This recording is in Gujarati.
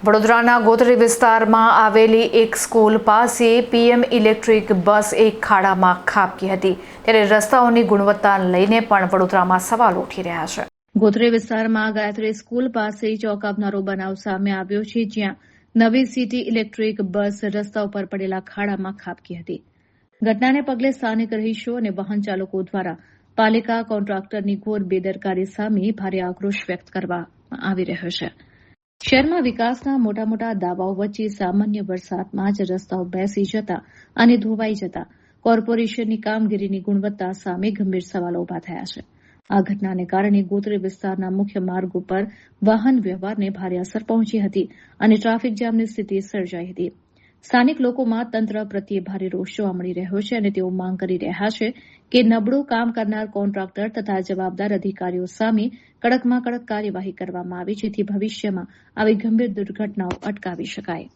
વડોદરાના ગોત્રી વિસ્તારમાં આવેલી એક સ્કૂલ પાસે પીએમ ઇલેક્ટ્રિક બસ એક ખાડામાં ખાબકી હતી, ત્યારે રસ્તાઓની ગુણવત્તાને લઈને પણ વડોદરામાં સવાલ ઉઠી રહ્યા છે. ગોત્રી વિસ્તારમાં ગાયત્રી સ્કૂલ પાસે ચોંકાવનારો બનાવ સામે આવ્યો છે, જ્યાં નવી સિટી ઇલેક્ટ્રિક બસ રસ્તા ઉપર પડેલા ખાડામાં ખાબકી હતી. ઘટનાને પગલે સ્થાનિક રહીશો અને વાહન ચાલકો દ્વારા પાલિકા કોન્ટ્રાક્ટરની ઘોર બેદરકારી સામે ભારે આક્રોશ વ્યક્ત કરવામાં આવી રહ્યો છે. શહેરમાં વિકાસના મોટા દાવાઓ વચ્ચે સામાન્ય વરસાદમાં જ રસ્તાઓ બેસી જતા અને ધોવાઈ જતા કોર્પોરેશનની કામગીરીની ગુણવત્તા સામે ગંભીર સવાલો ઉભા થયા છે. આ ઘટનાને કારણે ગોત્રી વિસ્તારના મુખ્ય માર્ગો પર વાહન વ્યવહારને ભારે અસર પહોંચી હતી અને ટ્રાફિક જામની સ્થિતિ સર્જાઈ હતી. સ્થાનિક લોકોમાં તંત્ર પ્રત્યે ભારે રોષ જોવા મળી રહ્યો છે અને તેઓ માંગ કરી રહ્યા છે કે નબળું કામ કરનાર કોન્ટ્રાક્ટર તથા જવાબદાર અધિકારીઓ સામે કડકમાં કડક કાર્યવાહી કરવામાં આવે, જેથી ભવિષ્યમાં આવી ગંભીર દુર્ઘટનાઓ અટકાવી શકાય.